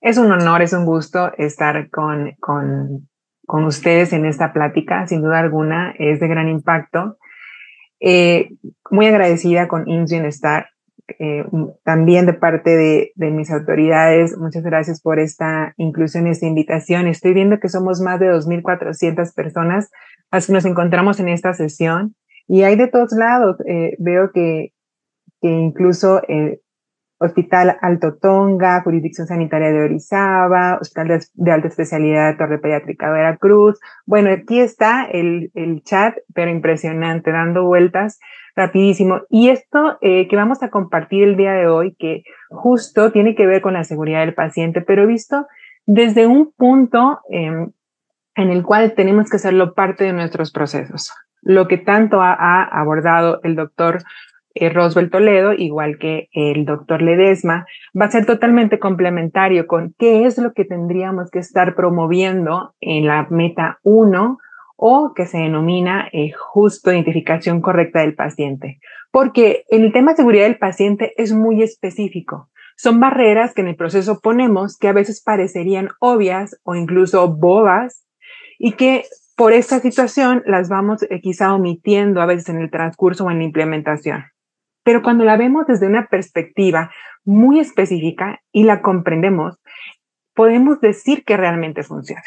Es un honor, es un gusto estar con ustedes en esta plática. Sin duda alguna, es de gran impacto. Eh, Muy agradecida con IMSS Star, también de parte de mis autoridades. Muchas gracias por esta inclusión y esta invitación. Estoy viendo que somos más de 2.400 personas las que nos encontramos en esta sesión y hay de todos lados. Veo que incluso Hospital Alto Tonga, Jurisdicción Sanitaria de Orizaba, Hospital de Alta Especialidad de Torre Pediátrica Veracruz. Bueno, aquí está el chat, pero impresionante, dando vueltas rapidísimo. Y esto que vamos a compartir el día de hoy, que justo tiene que ver con la seguridad del paciente, pero visto desde un punto en el cual tenemos que hacerlo parte de nuestros procesos. Lo que tanto ha abordado el doctor Roswell Toledo, igual que el doctor Ledesma, va a ser totalmente complementario con qué es lo que tendríamos que estar promoviendo en la meta 1 o que se denomina justo identificación correcta del paciente. Porque el tema de seguridad del paciente es muy específico. Son barreras que en el proceso ponemos que a veces parecerían obvias o incluso bobas y que por esta situación las vamos quizá omitiendo a veces en el transcurso o en la implementación. Pero cuando la vemos desde una perspectiva muy específica y la comprendemos, podemos decir que realmente funciona.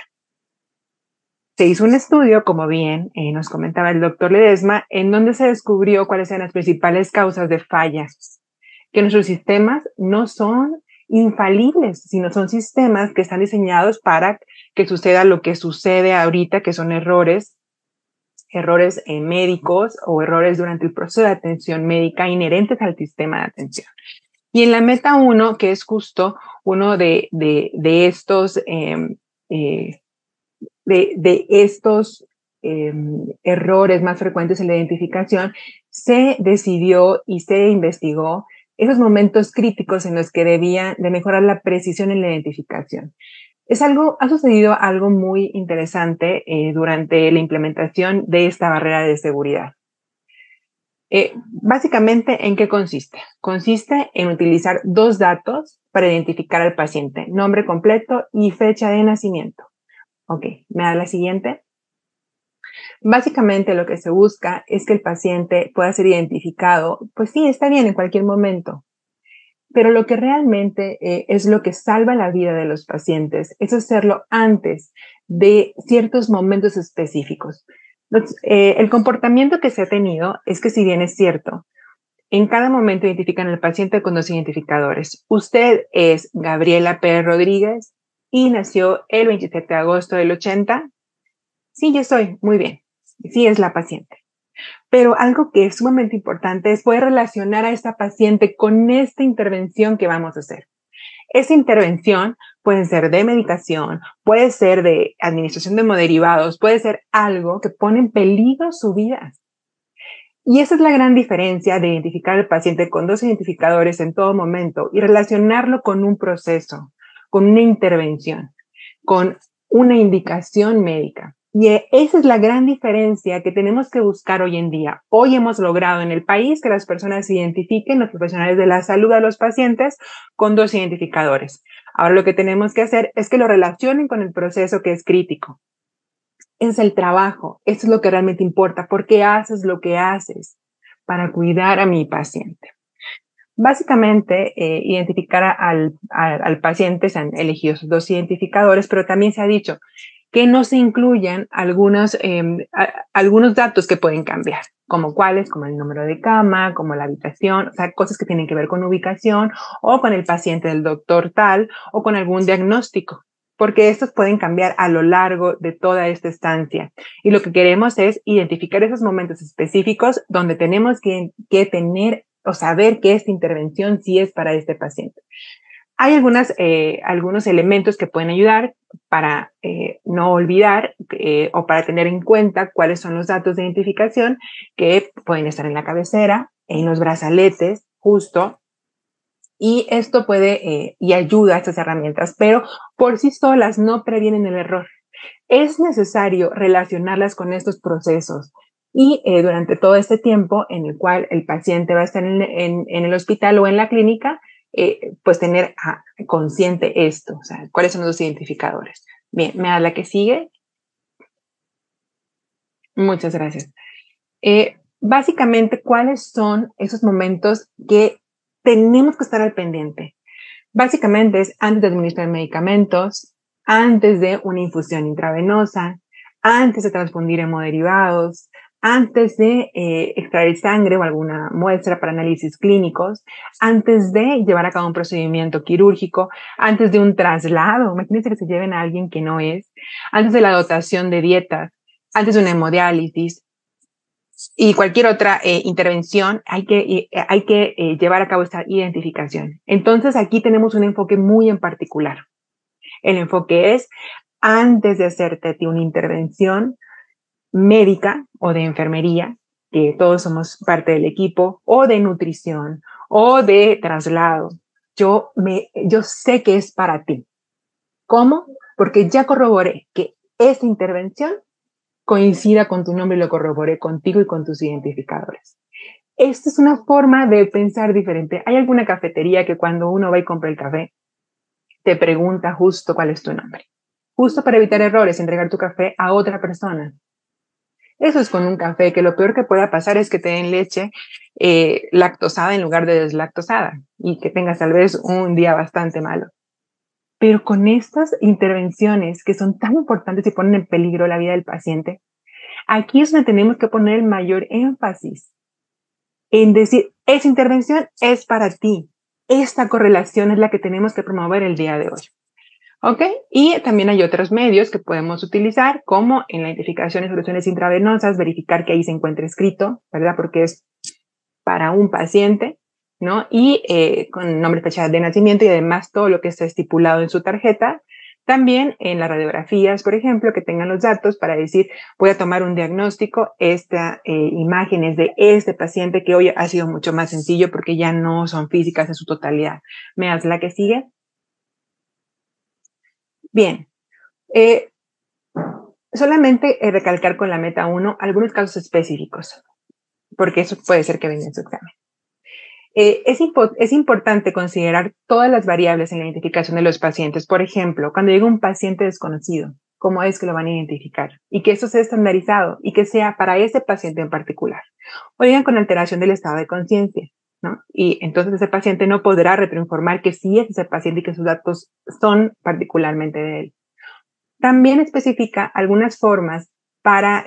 Se hizo un estudio, como bien nos comentaba el doctor Ledesma, en donde se descubrió cuáles eran las principales causas de fallas, que nuestros sistemas no son infalibles, sino son sistemas que están diseñados para que suceda lo que sucede ahorita, que son errores médicos o errores durante el proceso de atención médica inherentes al sistema de atención. Y en la meta 1, que es justo uno de estos, de estos errores más frecuentes en la identificación, se decidió y se investigó esos momentos críticos en los que debía de mejorar la precisión en la identificación. Ha sucedido algo muy interesante durante la implementación de esta barrera de seguridad. Básicamente, ¿en qué consiste? Consiste en utilizar dos datos para identificar al paciente, nombre completo y fecha de nacimiento. Ok, ¿me da la siguiente? Básicamente lo que se busca es que el paciente pueda ser identificado, pues sí, está bien en cualquier momento, pero lo que realmente es lo que salva la vida de los pacientes es hacerlo antes de ciertos momentos específicos. El comportamiento que se ha tenido es que si bien es cierto, en cada momento identifican al paciente con dos identificadores. Usted es Gabriela Pérez Rodríguez y nació el 27 de agosto del 80. Sí, yo soy, muy bien. Sí, es la paciente. Pero algo que es sumamente importante es poder relacionar a esta paciente con esta intervención que vamos a hacer. Esa intervención puede ser de medicación, puede ser de administración de hemoderivados, puede ser algo que pone en peligro su vida. Y esa es la gran diferencia de identificar al paciente con dos identificadores en todo momento y relacionarlo con un proceso, con una intervención, con una indicación médica. Y esa es la gran diferencia que tenemos que buscar hoy en día. Hoy hemos logrado en el país que las personas identifiquen, los profesionales de la salud, a los pacientes con dos identificadores. Ahora lo que tenemos que hacer es que lo relacionen con el proceso que es crítico. Es el trabajo, eso es lo que realmente importa. ¿Por qué haces lo que haces? Para cuidar a mi paciente. Básicamente, identificar al paciente, se han elegido esos dos identificadores, pero también se ha dicho que no se incluyan algunos datos que pueden cambiar, como cuáles, como el número de cama, como la habitación, o sea, cosas que tienen que ver con ubicación o con el paciente del doctor tal o con algún diagnóstico, porque estos pueden cambiar a lo largo de toda esta estancia. Y lo que queremos es identificar esos momentos específicos donde tenemos que tener o saber que esta intervención sí es para este paciente. Hay algunos elementos que pueden ayudar para no olvidar o para tener en cuenta cuáles son los datos de identificación que pueden estar en la cabecera, en los brazaletes, justo. Y esto puede y ayuda a estas herramientas, pero por sí solas no previenen el error. Es necesario relacionarlas con estos procesos y durante todo este tiempo en el cual el paciente va a estar en el hospital o en la clínica, pues tener consciente esto, o sea, cuáles son los identificadores. Bien, me da la que sigue. Muchas gracias. Básicamente, ¿cuáles son esos momentos que tenemos que estar al pendiente? Básicamente es antes de administrar medicamentos, antes de una infusión intravenosa, antes de transfundir hemoderivados, antes de extraer sangre o alguna muestra para análisis clínicos, antes de llevar a cabo un procedimiento quirúrgico, antes de un traslado, imagínense que se lleven a alguien que no es, antes de la dotación de dietas, antes de una hemodiálisis, y cualquier otra intervención, hay que llevar a cabo esta identificación. Entonces, aquí tenemos un enfoque muy en particular. El enfoque es, antes de hacerte una intervención médica o de enfermería, que todos somos parte del equipo, o de nutrición, o de traslado, yo sé que es para ti. ¿Cómo? Porque ya corroboré que esta intervención coincida con tu nombre y lo corroboré contigo y con tus identificadores. Esta es una forma de pensar diferente. Hay alguna cafetería que cuando uno va y compra el café, te pregunta justo cuál es tu nombre. Justo para evitar errores, entregar tu café a otra persona. Eso es con un café, que lo peor que pueda pasar es que te den leche lactosada en lugar de deslactosada y que tengas tal vez un día bastante malo. Pero con estas intervenciones que son tan importantes y ponen en peligro la vida del paciente, aquí es donde tenemos que poner el mayor énfasis en decir, esa intervención es para ti. Esta correlación es la que tenemos que promover el día de hoy. ¿Ok? Y también hay otros medios que podemos utilizar, como en la identificación de soluciones intravenosas, verificar que ahí se encuentre escrito, ¿verdad? Porque es para un paciente, ¿no? Y con nombre, fecha de nacimiento y además todo lo que está estipulado en su tarjeta. También en las radiografías, por ejemplo, que tengan los datos para decir, voy a tomar un diagnóstico, esta imagen es de este paciente, que hoy ha sido mucho más sencillo porque ya no son físicas en su totalidad. ¿Me das la que sigue? Bien. Solamente recalcar con la meta 1 algunos casos específicos, porque eso puede ser que venga en su examen. Es importante considerar todas las variables en la identificación de los pacientes. Por ejemplo, cuando llega un paciente desconocido, ¿cómo es que lo van a identificar? Y que eso sea estandarizado y que sea para ese paciente en particular. O llegan con alteración del estado de conciencia, ¿no? Y entonces ese paciente no podrá retroinformar que sí es ese paciente y que sus datos son particularmente de él. También especifica algunas formas para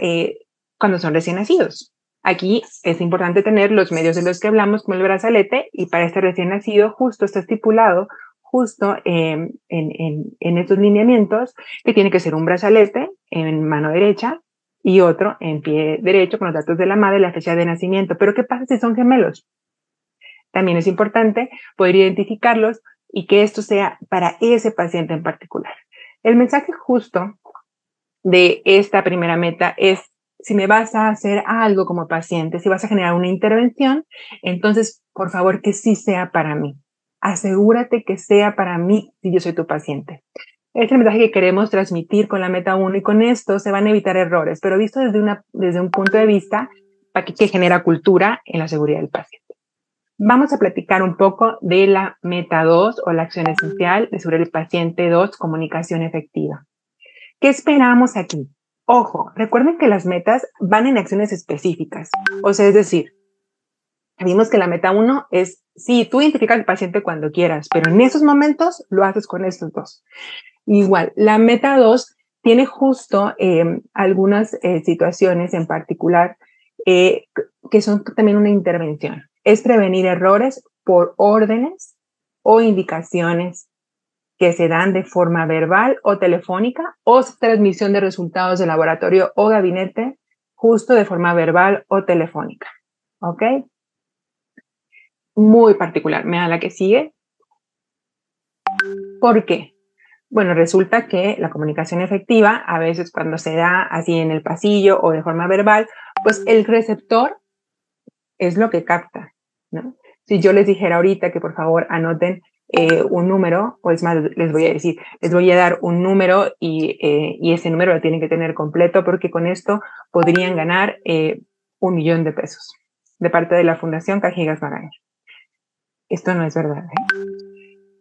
cuando son recién nacidos. Aquí es importante tener los medios de los que hablamos, como el brazalete, y para este recién nacido justo está estipulado, justo en estos lineamientos, que tiene que ser un brazalete en mano derecha y otro en pie derecho con los datos de la madre y la fecha de nacimiento. Pero ¿qué pasa si son gemelos? También es importante poder identificarlos y que esto sea para ese paciente en particular. El mensaje justo de esta primera meta es, si me vas a hacer algo como paciente, si vas a generar una intervención, entonces, por favor, que sí sea para mí. Asegúrate que sea para mí si yo soy tu paciente. Este es el mensaje que queremos transmitir con la meta 1 y con esto se van a evitar errores, pero visto desde un punto de vista que genera cultura en la seguridad del paciente. Vamos a platicar un poco de la meta 2 o la acción esencial de sobre el paciente 2, comunicación efectiva. ¿Qué esperamos aquí? Ojo, recuerden que las metas van en acciones específicas. O sea, es decir, vimos que la meta 1 es, sí, tú identificas al paciente cuando quieras, pero en esos momentos lo haces con estos dos. Igual, la meta 2 tiene justo algunas situaciones en particular que son también una intervención. Es prevenir errores por órdenes o indicaciones que se dan de forma verbal o telefónica o transmisión de resultados de laboratorio o gabinete justo de forma verbal o telefónica. ¿Ok? Muy particular. ¿Me da la que sigue? ¿Por qué? Bueno, resulta que la comunicación efectiva, a veces cuando se da así en el pasillo o de forma verbal, pues el receptor es lo que capta, ¿no? Si yo les dijera ahorita que por favor anoten un número, o es más, les voy a decir, les voy a dar un número y ese número lo tienen que tener completo porque con esto podrían ganar 1,000,000 de pesos de parte de la Fundación Cajigas Magaña. Esto no es verdad, ¿eh?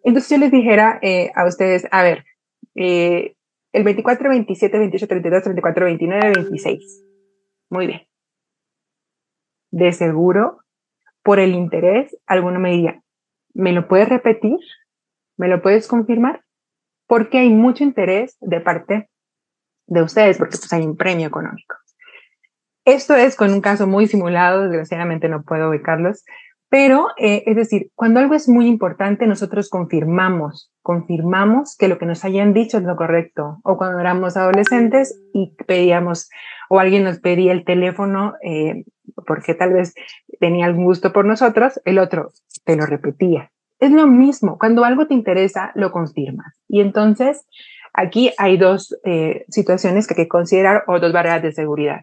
Entonces yo les dijera a ustedes, a ver, el 24, 27, 28, 32, 34, 29, 26. Muy bien. De seguro, por el interés, alguno me diría, ¿me lo puedes repetir? ¿Me lo puedes confirmar? Porque hay mucho interés de parte de ustedes, porque pues hay un premio económico. Esto es con un caso muy simulado, desgraciadamente no puedo ubicarlos, pero es decir, cuando algo es muy importante, nosotros confirmamos que lo que nos hayan dicho es lo correcto. O cuando éramos adolescentes y pedíamos, o alguien nos pedía el teléfono porque tal vez tenía algún gusto por nosotros, el otro te lo repetía. Es lo mismo, cuando algo te interesa, lo confirmas. Y entonces, aquí hay dos situaciones que hay que considerar o dos barreras de seguridad.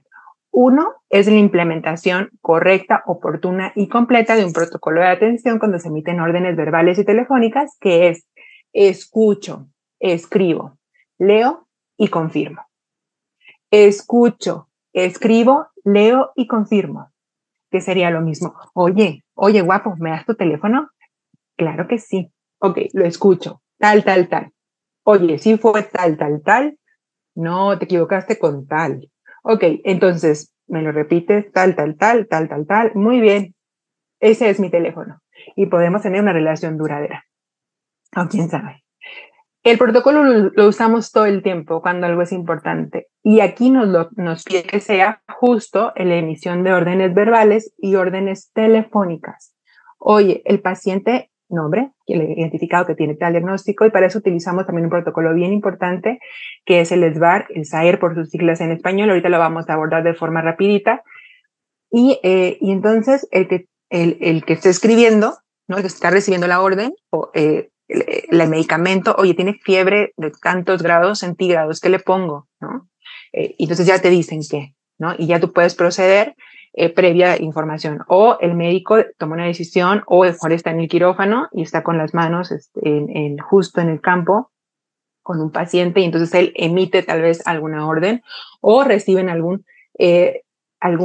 Uno es la implementación correcta, oportuna y completa de un protocolo de atención cuando se emiten órdenes verbales y telefónicas, que es escucho, escribo, leo y confirmo. Escucho, escribo, leo y confirmo, que sería lo mismo. Oye, guapo, ¿me das tu teléfono? Claro que sí. Ok, lo escucho. Tal, tal, tal. Oye, sí fue tal, tal, tal. No, te equivocaste con tal. Ok, entonces me lo repites, tal, tal, tal, tal, tal, tal. Muy bien, ese es mi teléfono. Y podemos tener una relación duradera. O quién sabe. El protocolo lo usamos todo el tiempo cuando algo es importante. Y aquí nos pide que sea justo en la emisión de órdenes verbales y órdenes telefónicas. Oye, el paciente, nombre, el identificado que tiene tal diagnóstico, y para eso utilizamos también un protocolo bien importante, que es el SBAR, el SAER por sus siglas en español. Ahorita lo vamos a abordar de forma rapidita. Y entonces el que esté escribiendo, ¿no? El que está recibiendo la orden, o el medicamento, oye, tiene fiebre de tantos grados centígrados, ¿qué le pongo? ¿No? Y entonces ya te dicen qué, ¿no? Y ya tú puedes proceder previa información. O el médico toma una decisión, o el cual está en el quirófano y está con las manos justo en el campo con un paciente y entonces él emite tal vez alguna orden o reciben algún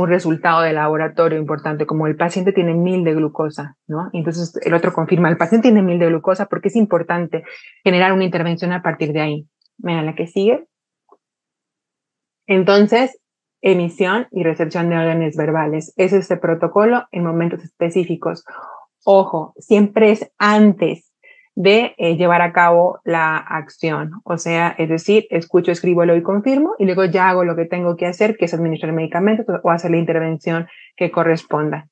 resultado de laboratorio importante, como el paciente tiene 1000 de glucosa, ¿no? Y entonces el otro confirma, el paciente tiene 1000 de glucosa porque es importante generar una intervención a partir de ahí. Mira, la que sigue. Entonces, emisión y recepción de órdenes verbales. Es este protocolo en momentos específicos. Ojo, siempre es antes de llevar a cabo la acción. O sea, es decir, escucho, escribo, leo y confirmo y luego ya hago lo que tengo que hacer, que es administrar medicamentos o hacer la intervención que corresponda.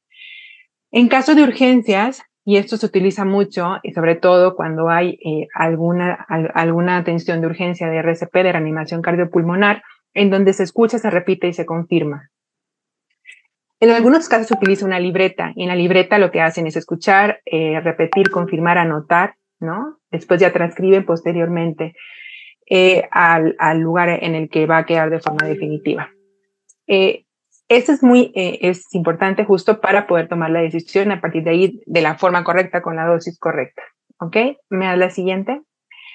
En caso de urgencias, y esto se utiliza mucho, y sobre todo cuando hay alguna atención de urgencia de RCP, de reanimación cardiopulmonar, en donde se escucha, se repite y se confirma. En algunos casos se utiliza una libreta, y en la libreta lo que hacen es escuchar, repetir, confirmar, anotar, ¿no? Después ya transcriben posteriormente al lugar en el que va a quedar de forma definitiva. Esto es importante justo para poder tomar la decisión a partir de ahí de la forma correcta, con la dosis correcta. ¿Ok? Me da la siguiente.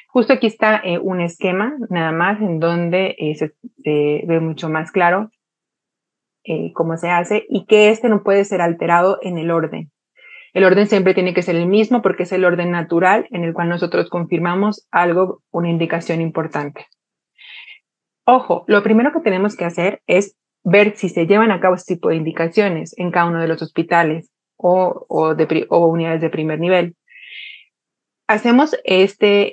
Justo aquí está un esquema, nada más, en donde se ve mucho más claro cómo se hace y que este no puede ser alterado en el orden. El orden siempre tiene que ser el mismo porque es el orden natural en el cual nosotros confirmamos algo, una indicación importante. Ojo, lo primero que tenemos que hacer es ver si se llevan a cabo este tipo de indicaciones en cada uno de los hospitales o unidades de primer nivel. Hacemos este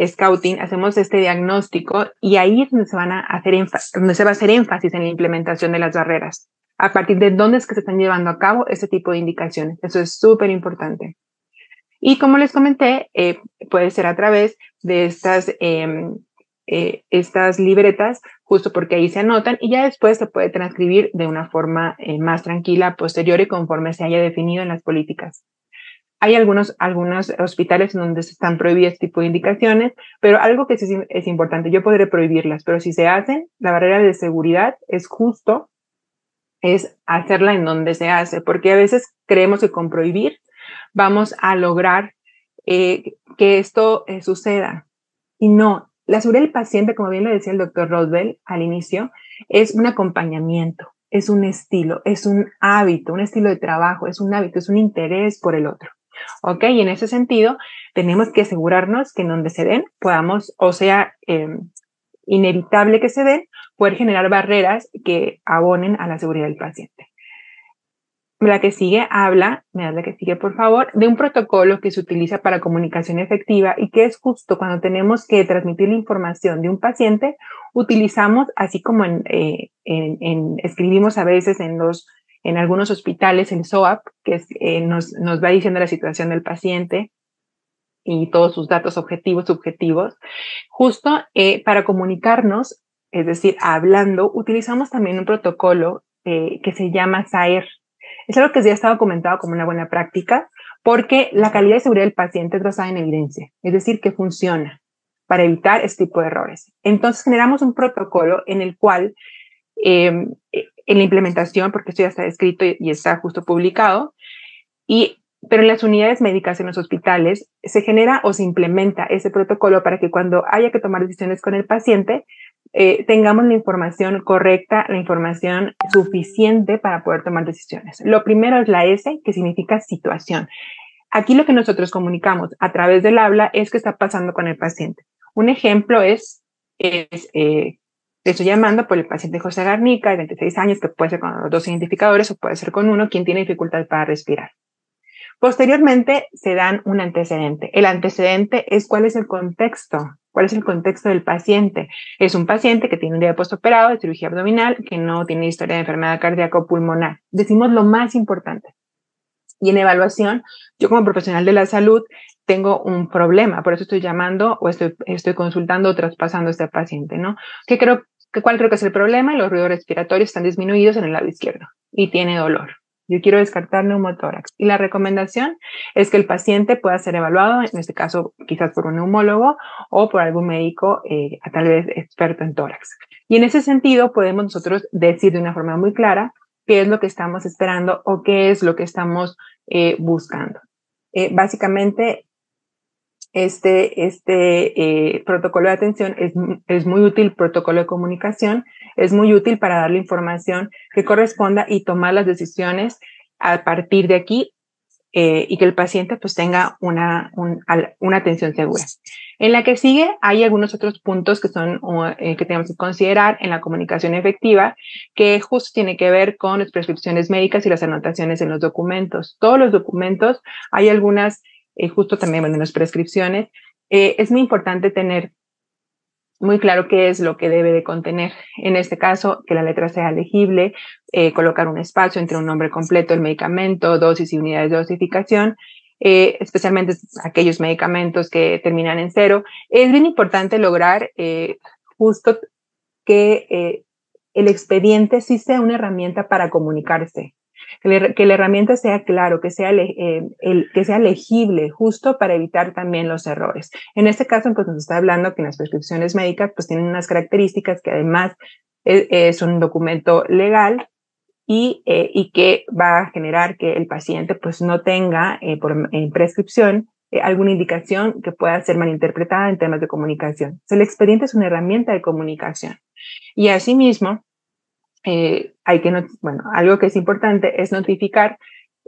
scouting, hacemos este diagnóstico y ahí es donde donde se va a hacer énfasis en la implementación de las barreras. A partir de dónde es que se están llevando a cabo este tipo de indicaciones. Eso es súper importante. Y como les comenté, puede ser a través de estas libretas, justo porque ahí se anotan y ya después se puede transcribir de una forma más tranquila, posterior y conforme se haya definido en las políticas. Hay algunos hospitales en donde se están prohibidas este tipo de indicaciones, pero algo que sí es importante, yo podré prohibirlas, pero si se hacen, la barrera de seguridad es hacerla en donde se hace, porque a veces creemos que con prohibir vamos a lograr que esto suceda. Y no, la seguridad del paciente, como bien lo decía el doctor Rodwell al inicio, es un acompañamiento, es un estilo, es un hábito, un estilo de trabajo, es un hábito, es un interés por el otro. ¿Ok? Y en ese sentido, tenemos que asegurarnos que en donde se den podamos, o sea, inevitable que se den, poder generar barreras que abonen a la seguridad del paciente. La que sigue habla, me das la que sigue por favor, de un protocolo que se utiliza para comunicación efectiva y que es justo cuando tenemos que transmitir la información de un paciente, utilizamos, así como escribimos a veces en algunos hospitales el SOAP, que es, nos va diciendo la situación del paciente y todos sus datos objetivos, subjetivos, justo para comunicarnos, es decir, hablando, utilizamos también un protocolo que se llama SAER. Es algo que ya ha estado comentado como una buena práctica porque la calidad y seguridad del paciente es basada en evidencia, es decir, que funciona para evitar este tipo de errores. Entonces generamos un protocolo en el cual en la implementación, porque esto ya está escrito y está justo publicado, pero en las unidades médicas, en los hospitales, se genera o se implementa ese protocolo para que cuando haya que tomar decisiones con el paciente, tengamos la información correcta, la información suficiente para poder tomar decisiones. Lo primero es la S, que significa situación. Aquí lo que nosotros comunicamos a través del habla es qué está pasando con el paciente. Un ejemplo estoy llamando por el paciente José Garnica, de 26 años, que puede ser con los 2 identificadores o puede ser con uno, quien tiene dificultad para respirar. Posteriormente se dan un antecedente. El antecedente es cuál es el contexto del paciente. Es un paciente que tiene un día postoperado de cirugía abdominal, que no tiene historia de enfermedad cardíaca o pulmonar. Decimos lo más importante. Y en evaluación, yo como profesional de la salud tengo un problema, por eso estoy llamando o estoy consultando o traspasando a este paciente, ¿no? ¿Cuál creo que es el problema? Los ruidos respiratorios están disminuidos en el lado izquierdo y tiene dolor. Yo quiero descartar neumotórax. Y la recomendación es que el paciente pueda ser evaluado, en este caso quizás por un neumólogo o por algún médico tal vez experto en tórax. Y en ese sentido podemos nosotros decir de una forma muy clara qué es lo que estamos esperando o qué es lo que estamos buscando. Básicamente, este protocolo de atención es muy útil, protocolo de comunicación, es muy útil para dar la información que corresponda y tomar las decisiones a partir de aquí y que el paciente pues tenga una atención segura. En la que sigue hay algunos otros puntos que son que tenemos que considerar en la comunicación efectiva, que justo tiene que ver con las prescripciones médicas y las anotaciones en los documentos. Todos los documentos, hay algunas justo también en las prescripciones, es muy importante tener muy claro qué es lo que debe de contener. En este caso, que la letra sea legible, colocar un espacio entre un nombre completo, el medicamento, dosis y unidades de dosificación, especialmente aquellos medicamentos que terminan en 0. Es bien importante lograr justo que el expediente sí sea una herramienta para comunicarse. Que la herramienta sea claro, que sea legible, justo para evitar también los errores. En este caso, pues nos está hablando que las prescripciones médicas pues tienen unas características que además es un documento legal y que va a generar que el paciente pues no tenga en prescripción alguna indicación que pueda ser malinterpretada en temas de comunicación. O sea, el expediente es una herramienta de comunicación. Y asimismo, algo que es importante es notificar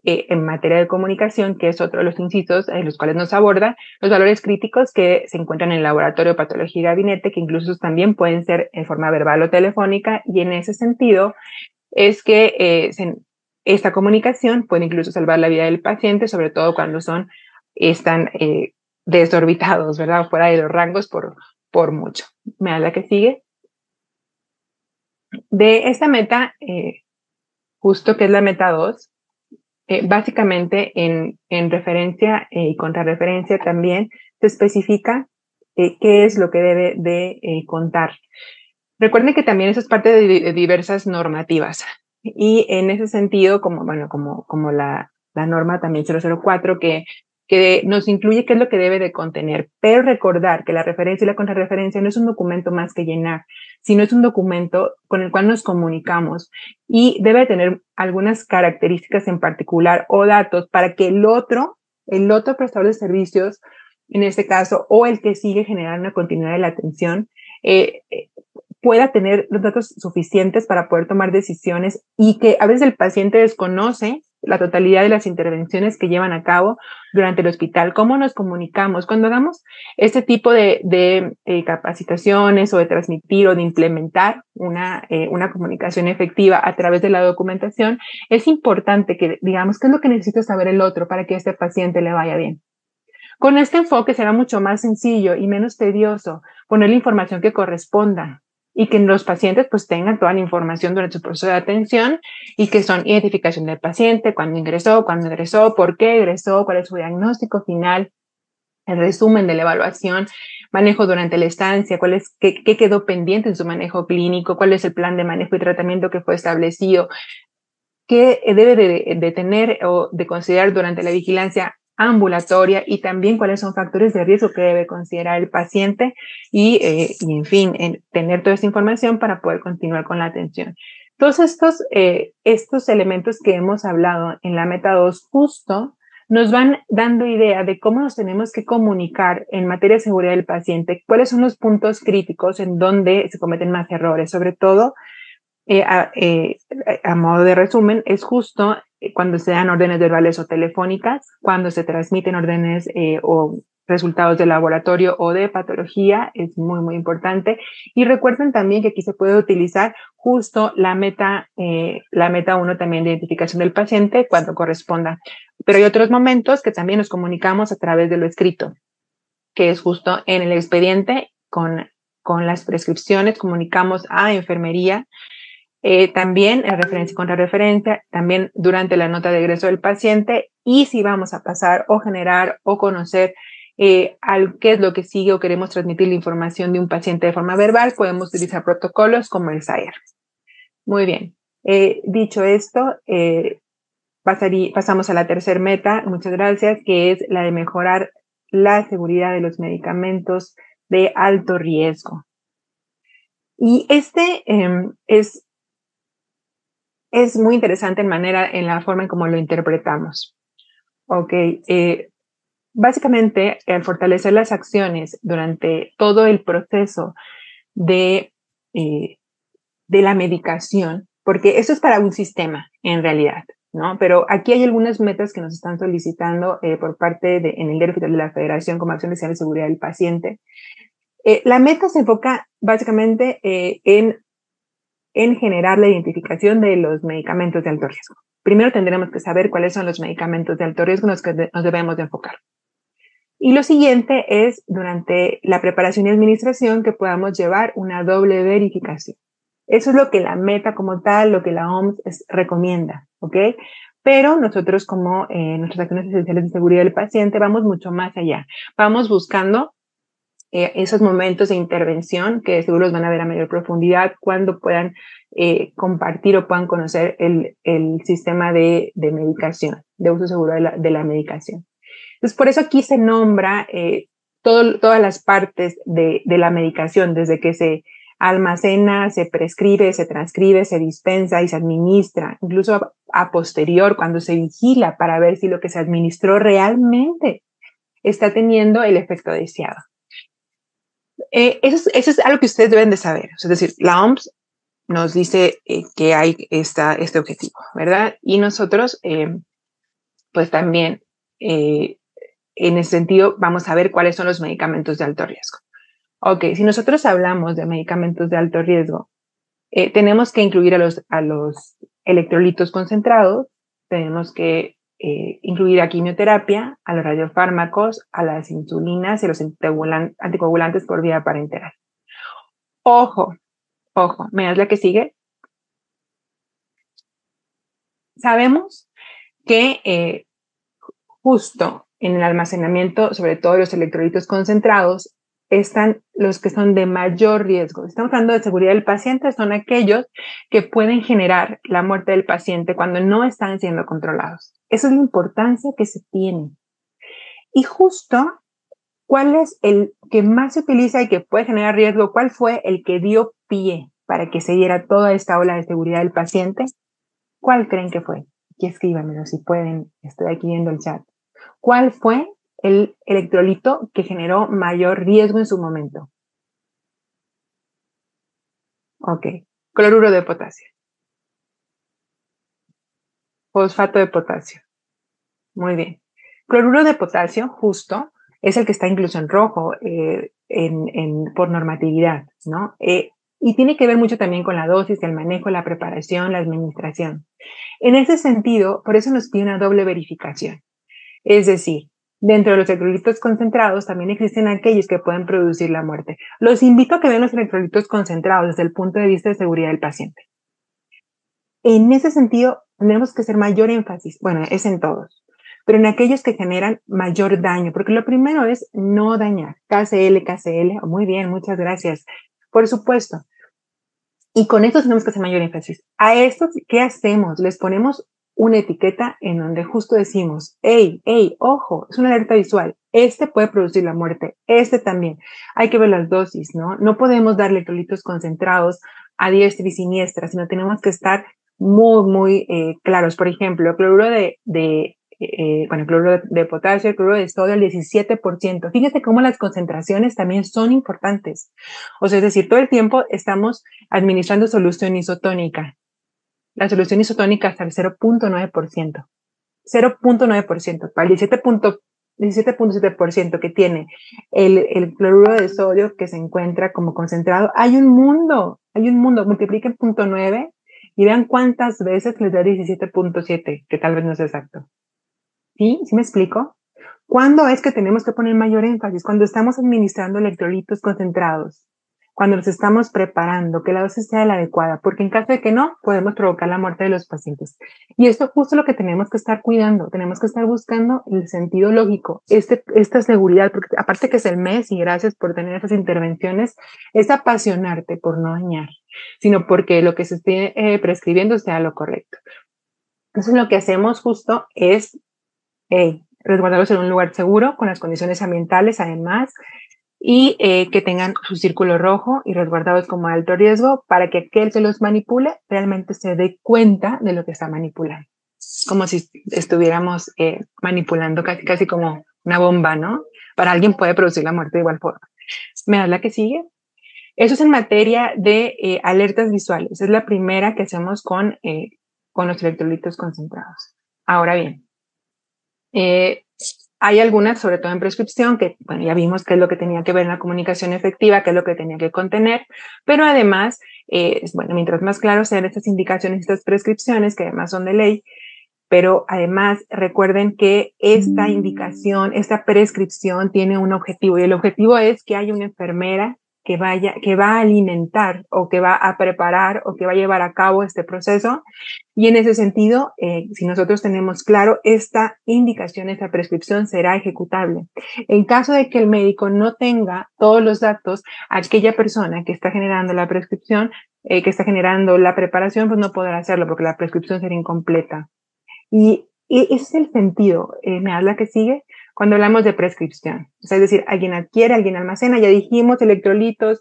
en materia de comunicación, que es otro de los incisos en los cuales nos aborda, los valores críticos que se encuentran en el laboratorio de patología y gabinete, que incluso también pueden ser en forma verbal o telefónica, y en ese sentido es que esta comunicación puede incluso salvar la vida del paciente, sobre todo cuando están desorbitados, ¿verdad? Fuera de los rangos por mucho. ¿Me da la que sigue? De esta meta, justo que es la meta 2, básicamente en referencia y contrarreferencia también se especifica qué es lo que debe de contar. Recuerden que también eso es parte de diversas normativas y en ese sentido, como la norma también 004 que nos incluye qué es lo que debe de contener, pero recordar que la referencia y la contrarreferencia no es un documento más que llenar, sino es un documento con el cual nos comunicamos y debe tener algunas características en particular o datos para que el otro prestador de servicios, en este caso, o el que sigue generar una continuidad de la atención, pueda tener los datos suficientes para poder tomar decisiones y que a veces el paciente desconoce la totalidad de las intervenciones que llevan a cabo durante el hospital, cómo nos comunicamos. Cuando hagamos este tipo de capacitaciones o de transmitir o de implementar una comunicación efectiva a través de la documentación, es importante que digamos qué es lo que necesita saber el otro para que a este paciente le vaya bien. Con este enfoque será mucho más sencillo y menos tedioso poner la información que corresponda y que los pacientes pues tengan toda la información durante su proceso de atención y que son identificación del paciente, cuándo ingresó, por qué ingresó, cuál es su diagnóstico final, el resumen de la evaluación, manejo durante la estancia, qué quedó pendiente en su manejo clínico, cuál es el plan de manejo y tratamiento que fue establecido, qué debe de tener o de considerar durante la vigilancia ambulatoria y también cuáles son factores de riesgo que debe considerar el paciente en fin, tener toda esta información para poder continuar con la atención. Todos estos elementos que hemos hablado en la meta 2 justo nos van dando idea de cómo nos tenemos que comunicar en materia de seguridad del paciente, cuáles son los puntos críticos en donde se cometen más errores, sobre todo a modo de resumen, es justo cuando se dan órdenes verbales o telefónicas, cuando se transmiten órdenes o resultados de laboratorio o de patología, es muy, muy importante. Y recuerden también que aquí se puede utilizar justo la meta 1 también de identificación del paciente cuando corresponda. Pero hay otros momentos que también nos comunicamos a través de lo escrito, que es justo en el expediente con las prescripciones, comunicamos a enfermería, también en referencia y contrarreferencia, también durante la nota de egreso del paciente y si vamos a pasar o generar o conocer qué es lo que sigue o queremos transmitir la información de un paciente de forma verbal, podemos utilizar protocolos como el SAER. Muy bien. Dicho esto, pasamos a la tercera meta, muchas gracias, que es la de mejorar la seguridad de los medicamentos de alto riesgo. Y es muy interesante en la forma en cómo lo interpretamos. Ok, básicamente, al fortalecer las acciones durante todo el proceso de la medicación, porque eso es para un sistema, en realidad, ¿no? Pero aquí hay algunas metas que nos están solicitando por parte en el Diario Oficial de la Federación como acción de seguridad del paciente. La meta se enfoca básicamente en generar la identificación de los medicamentos de alto riesgo. Primero tendremos que saber cuáles son los medicamentos de alto riesgo en los que nos debemos de enfocar. Y lo siguiente es, durante la preparación y administración, que podamos llevar una doble verificación. Eso es lo que la meta como tal, lo que la OMS recomienda, ¿ok? Pero nosotros como nuestras acciones esenciales de seguridad del paciente vamos mucho más allá. Vamos buscando esos momentos de intervención que seguro los van a ver a mayor profundidad cuando puedan compartir o puedan conocer el sistema de medicación, de uso seguro de la medicación. Entonces, por eso aquí se nombra todas las partes de la medicación, desde que se almacena, se prescribe, se transcribe, se dispensa y se administra, incluso a posterior, cuando se vigila para ver si lo que se administró realmente está teniendo el efecto deseado. Eso es algo que ustedes deben de saber. Es decir, la OMS nos dice que hay este objetivo, ¿verdad? Y nosotros, pues también, en ese sentido, vamos a ver cuáles son los medicamentos de alto riesgo. Ok, si nosotros hablamos de medicamentos de alto riesgo, tenemos que incluir a los electrolitos concentrados, tenemos que incluir a quimioterapia, a los radiofármacos, a las insulinas y los anticoagulantes por vía parenteral. Ojo, ¿me das la que sigue? Sabemos que justo en el almacenamiento, sobre todo los electrolitos concentrados, están los que son de mayor riesgo. Estamos hablando de seguridad del paciente, son aquellos que pueden generar la muerte del paciente cuando no están siendo controlados. Esa es la importancia que se tiene. Y justo, ¿cuál es el que más se utiliza y que puede generar riesgo? ¿Cuál fue el que dio pie para que se diera toda esta ola de seguridad del paciente? ¿Cuál creen que fue? Aquí escríbanmelo si pueden, estoy aquí viendo el chat. ¿Cuál fue el electrolito que generó mayor riesgo en su momento? Ok, cloruro de potasio. Fosfato de potasio. Muy bien. Cloruro de potasio, justo, es el que está incluso en rojo por normatividad, ¿no? Y tiene que ver mucho también con la dosis, el manejo, la preparación, la administración. En ese sentido, por eso nos pide una doble verificación. Es decir, dentro de los electrolitos concentrados también existen aquellos que pueden producir la muerte. Los invito a que vean los electrolitos concentrados desde el punto de vista de seguridad del paciente. En ese sentido, tenemos que hacer mayor énfasis, bueno, es en todos, pero en aquellos que generan mayor daño, porque lo primero es no dañar. KCl, KCl, muy bien, muchas gracias. Por supuesto. Y con esto tenemos que hacer mayor énfasis. A estos, ¿qué hacemos? Les ponemos una etiqueta en donde justo decimos, hey, ojo, es una alerta visual. Este puede producir la muerte, este también. Hay que ver las dosis, ¿no? No podemos dar electrolitos concentrados a diestra y siniestra, sino tenemos que estar muy claros. Por ejemplo, el cloruro cloruro de potasio, el cloruro de sodio, el 17%. Fíjate cómo las concentraciones también son importantes. O sea, es decir, todo el tiempo estamos administrando solución isotónica. La solución isotónica hasta el 0.9%. 0.9%. Para el 17.7% que tiene el cloruro de sodio que se encuentra como concentrado, hay un mundo. Multipliquen 0.9 y vean cuántas veces les da 17.7, que tal vez no es exacto. ¿Sí? ¿Sí me explico? ¿Cuándo es que tenemos que poner mayor énfasis? Cuando estamos administrando electrolitos concentrados, cuando los estamos preparando, que la dosis sea la adecuada, porque en caso de que no, podemos provocar la muerte de los pacientes. Y esto es justo lo que tenemos que estar cuidando, tenemos que estar buscando el sentido lógico, esta seguridad, porque aparte que es el mes, y gracias por tener esas intervenciones, es apasionarte por no dañar, sino porque lo que se esté prescribiendo sea lo correcto. Entonces lo que hacemos justo es resguardarlos en un lugar seguro, con las condiciones ambientales además, y que tengan su círculo rojo y resguardados como alto riesgo para que aquel que los manipule realmente se dé cuenta de lo que está manipulando. Como si estuviéramos manipulando casi como una bomba, ¿no? Para alguien puede producir la muerte de igual forma. ¿Me das la que sigue? Eso es en materia de alertas visuales. Es la primera que hacemos con los electrolitos concentrados. Ahora bien, hay algunas, sobre todo en prescripción, que bueno, ya vimos qué es lo que tenía que ver en la comunicación efectiva, qué es lo que tenía que contener, pero además, bueno, mientras más claro sean estas indicaciones, estas prescripciones, que además son de ley, pero además recuerden que esta indicación, esta prescripción tiene un objetivo, y el objetivo es que haya una enfermera que va a alimentar o que va a preparar o que va a llevar a cabo este proceso. Y en ese sentido, si nosotros tenemos claro, esta indicación, esta prescripción será ejecutable. En caso de que el médico no tenga todos los datos, aquella persona que está generando la prescripción, que está generando la preparación, pues no podrá hacerlo porque la prescripción será incompleta. Y ese es el sentido, me habla que sigue, cuando hablamos de prescripción. O sea, es decir, alguien adquiere, alguien almacena, ya dijimos, electrolitos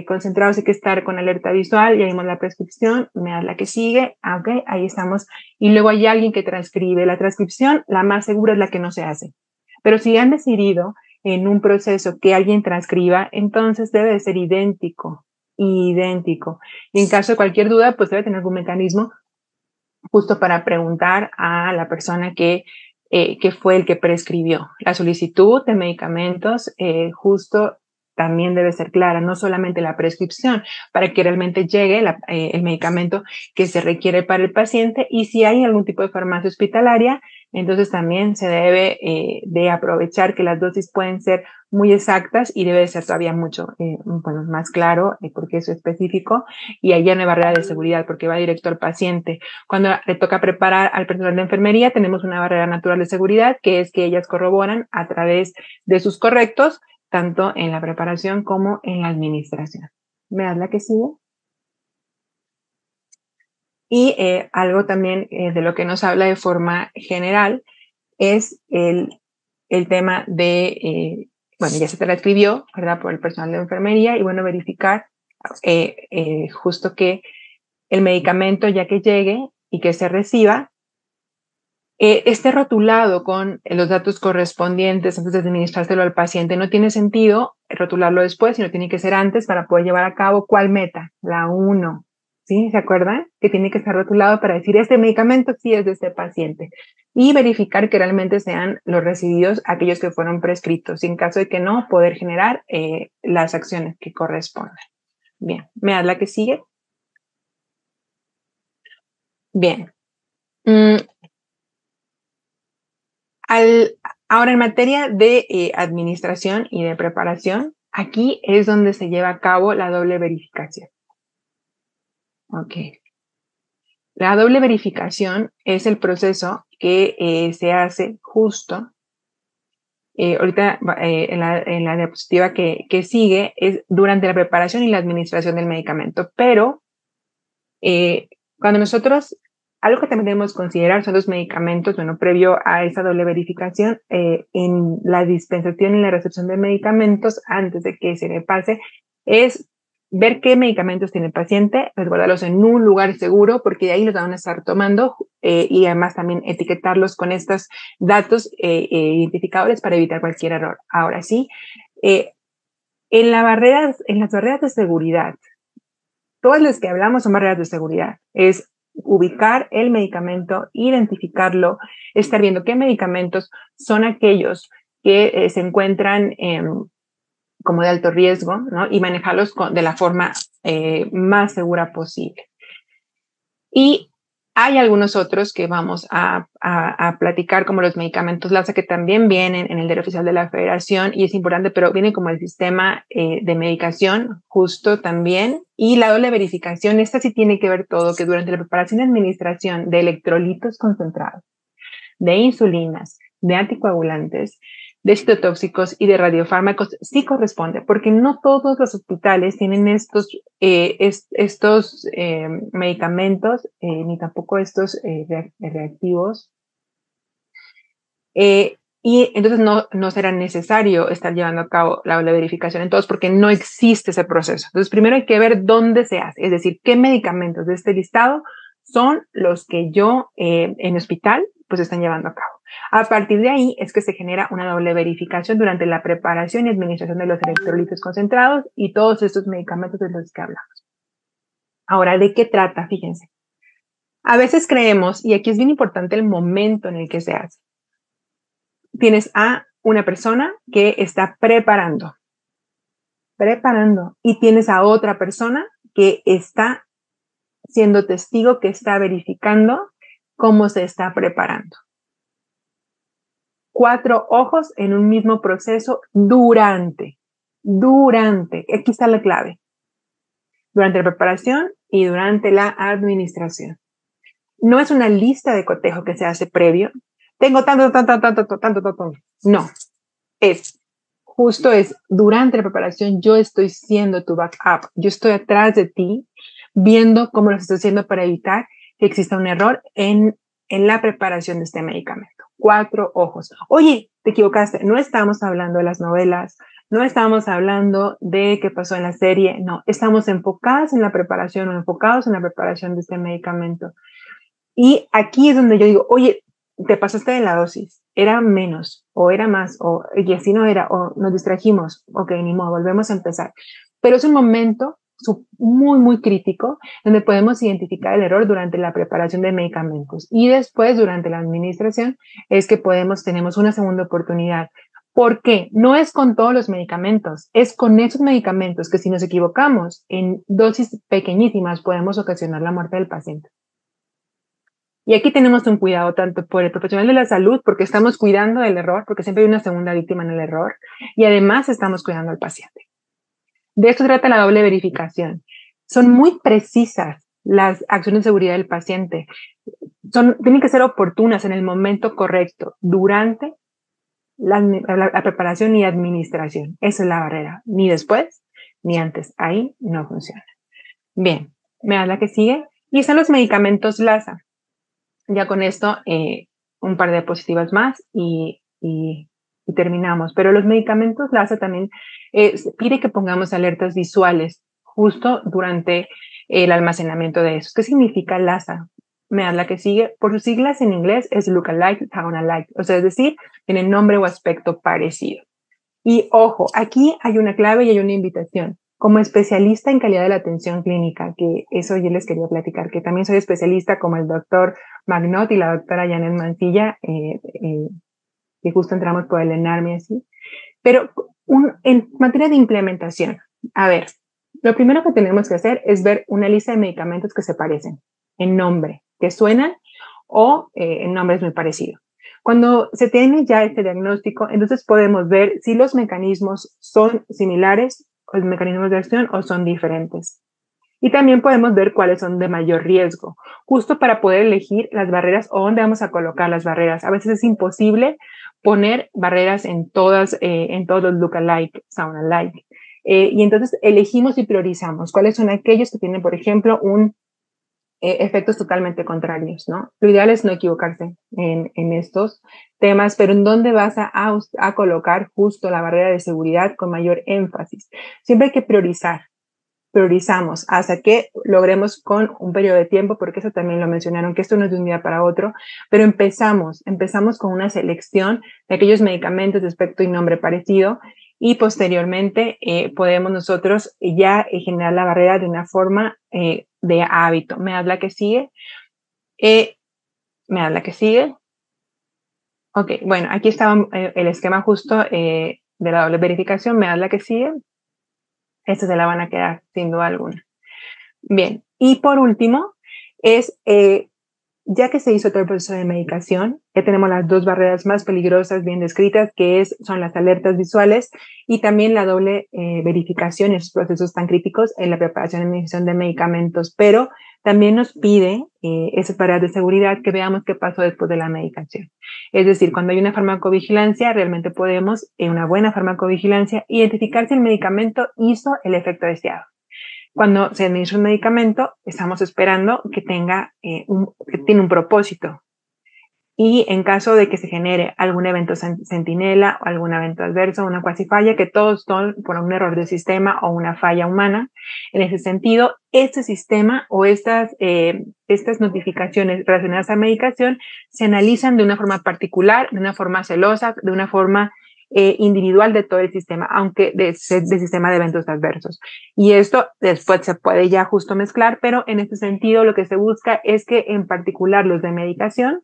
concentrados, hay que estar con alerta visual, ya vimos la prescripción, me habla que sigue, ok, ahí estamos. Y luego hay alguien que transcribe. La transcripción, la más segura es la que no se hace. Pero si han decidido en un proceso que alguien transcriba, entonces debe de ser idéntico. Y en caso de cualquier duda, pues debe tener algún mecanismo justo para preguntar a la persona que fue el que prescribió. La solicitud de medicamentos justo también debe ser clara, no solamente la prescripción, para que realmente llegue el medicamento que se requiere para el paciente, y si hay algún tipo de farmacia hospitalaria, entonces también se debe de aprovechar que las dosis pueden ser muy exactas y debe ser todavía mucho más claro porque es específico, y ahí ya no hay barrera de seguridad porque va directo al paciente. Cuando le toca preparar al personal de enfermería, tenemos una barrera natural de seguridad, que es que ellas corroboran a través de sus correctos, tanto en la preparación como en la administración. ¿Me das la que sigue? Y algo también de lo que nos habla de forma general es el tema de, bueno, ya se transcribió, ¿verdad?, por el personal de enfermería, y bueno, verificar justo que el medicamento, ya que llegue y que se reciba, esté rotulado con los datos correspondientes antes de administrárselo al paciente. No tiene sentido rotularlo después, sino tiene que ser antes para poder llevar a cabo cuál meta, la 1, ¿Sí? ¿Se acuerdan? Que tiene que estar rotulado para decir, este medicamento sí es de este paciente. Y verificar que realmente sean los recibidos aquellos que fueron prescritos. Y en caso de que no, poder generar las acciones que correspondan. Bien, ¿me das la que sigue? Bien. Mm, ahora, en materia de administración y de preparación, aquí es donde se lleva a cabo la doble verificación. Ok. La doble verificación es el proceso que se hace justo. Ahorita en la diapositiva que sigue es durante la preparación y la administración del medicamento, pero cuando nosotros, algo que también debemos considerar son los medicamentos, bueno, previo a esa doble verificación, en la dispensación y la recepción de medicamentos, antes de que se le pase, es ver qué medicamentos tiene el paciente, resguardarlos en un lugar seguro, porque de ahí los van a estar tomando, y además también etiquetarlos con estos datos identificadores para evitar cualquier error. Ahora sí, en las barreras de seguridad, todas las que hablamos son barreras de seguridad. Es ubicar el medicamento, identificarlo, estar viendo qué medicamentos son aquellos que se encuentran como de alto riesgo, ¿no? Y manejarlos de la forma más segura posible. Y hay algunos otros que vamos a platicar, como los medicamentos LASA, que también vienen en el Diario Oficial de la Federación, y es importante, pero viene como el sistema de medicación, justo también. Y la doble verificación, esta sí tiene que ver todo, que durante la preparación y administración de electrolitos concentrados, de insulinas, de anticoagulantes, de citotóxicos y de radiofármacos sí corresponde, porque no todos los hospitales tienen estos medicamentos, ni tampoco estos reactivos. Y entonces no será necesario estar llevando a cabo la verificación en todos, porque no existe ese proceso. Entonces, primero hay que ver dónde se hace, es decir, qué medicamentos de este listado son los que yo en hospital pues están llevando a cabo. A partir de ahí es que se genera una doble verificación durante la preparación y administración de los electrolitos concentrados y todos estos medicamentos de los que hablamos. Ahora, ¿de qué trata? Fíjense. A veces creemos, y aquí es bien importante el momento en el que se hace. Tienes a una persona que está preparando, y tienes a otra persona que está siendo testigo, que está verificando cómo se está preparando. 4 ojos en un mismo proceso durante. Aquí está la clave. Durante la preparación y durante la administración. No es una lista de cotejo que se hace previo. Tengo tanto. No, es durante la preparación yo estoy siendo tu backup. Yo estoy atrás de ti viendo cómo lo estás haciendo para evitar que exista un error en la preparación de este medicamento. 4 ojos. Oye, te equivocaste. No estamos hablando de las novelas, no estamos hablando de qué pasó en la serie. No, estamos enfocados en la preparación o enfocados en la preparación de este medicamento. Y aquí es donde yo digo, oye, te pasaste de la dosis, era menos, o era más, y así no era, o nos distrajimos, ok, ni modo, volvemos a empezar. Pero es un momento muy, muy crítico donde podemos identificar el error durante la preparación de medicamentos. Y después, durante la administración, es que tenemos una segunda oportunidad. ¿Por qué? No es con todos los medicamentos, es con esos medicamentos que si nos equivocamos en dosis pequeñísimas podemos ocasionar la muerte del paciente. Y aquí tenemos un cuidado tanto por el profesional de la salud, porque estamos cuidando del error, porque siempre hay una segunda víctima en el error, y además estamos cuidando al paciente. De esto trata la doble verificación. Son muy precisas las acciones de seguridad del paciente. Tienen que ser oportunas en el momento correcto, durante la preparación y administración. Esa es la barrera. Ni después, ni antes. Ahí no funciona. Bien, me da la que sigue. Y están los medicamentos LASA. Ya con esto, un par de diapositivas más y terminamos. Pero los medicamentos LASA también pide que pongamos alertas visuales justo durante el almacenamiento de esos. ¿Qué significa LASA? Me da la que sigue. Por sus siglas en inglés es Look-alike, Sound-alike. O sea, es decir, tiene nombre o aspecto parecido. Y ojo, aquí hay una clave y hay una invitación. Como especialista en calidad de la atención clínica, que eso yo les quería platicar, que también soy especialista como el doctor Magnot y la doctora Janet Mancilla, que justo entramos por el ENARM y así. Pero en materia de implementación, a ver, lo primero que tenemos que hacer es ver una lista de medicamentos que se parecen en nombre, que suenan o en nombres muy parecidos. Cuando se tiene ya este diagnóstico, entonces podemos ver si los mecanismos son similares, los mecanismos de acción, o son diferentes. Y también podemos ver cuáles son de mayor riesgo, justo para poder elegir las barreras o dónde vamos a colocar las barreras. A veces es imposible poner barreras en todos los look-alike, sound-alike. Y entonces elegimos y priorizamos cuáles son aquellos que tienen, por ejemplo, efectos totalmente contrarios, ¿no? Lo ideal es no equivocarse en estos temas, pero en dónde vas a colocar justo la barrera de seguridad con mayor énfasis. Siempre hay que priorizamos hasta que logremos con un periodo de tiempo, porque eso también lo mencionaron, que esto no es de un día para otro, pero empezamos con una selección de aquellos medicamentos de aspecto y nombre parecido y posteriormente podemos nosotros ya generar la barrera de una forma de hábito. ¿Me das la que sigue? ¿Me das la que sigue? Ok, bueno, aquí estaba el esquema justo de la doble verificación. ¿Me das la que sigue? Esta se la van a quedar sin duda alguna. Bien, y por último, es ya que se hizo todo el proceso de medicación, ya tenemos las dos barreras más peligrosas bien descritas, son las alertas visuales y también la doble verificación en esos procesos tan críticos en la preparación y administración de medicamentos, pero también nos pide esas barreras de seguridad que veamos qué pasó después de la medicación. Es decir, cuando hay una farmacovigilancia, realmente podemos, en una buena farmacovigilancia, identificar si el medicamento hizo el efecto deseado. Cuando se administra un medicamento, estamos esperando que que tiene un propósito. Y en caso de que se genere algún evento centinela o algún evento adverso, una cuasifalla, que todos son por un error del sistema o una falla humana, en ese sentido, este sistema o estas notificaciones relacionadas a medicación se analizan de una forma particular, de una forma celosa, de una forma individual de todo el sistema, aunque del sistema de eventos adversos. Y esto después se puede ya justo mezclar, pero en este sentido lo que se busca es que en particular los de medicación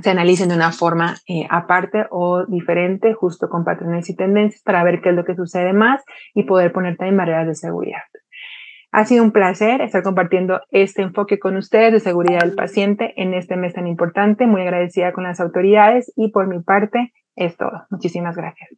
se analicen de una forma aparte o diferente, justo con patrones y tendencias para ver qué es lo que sucede más y poder poner también barreras de seguridad. Ha sido un placer estar compartiendo este enfoque con ustedes de seguridad del paciente en este mes tan importante. Muy agradecida con las autoridades y por mi parte es todo. Muchísimas gracias.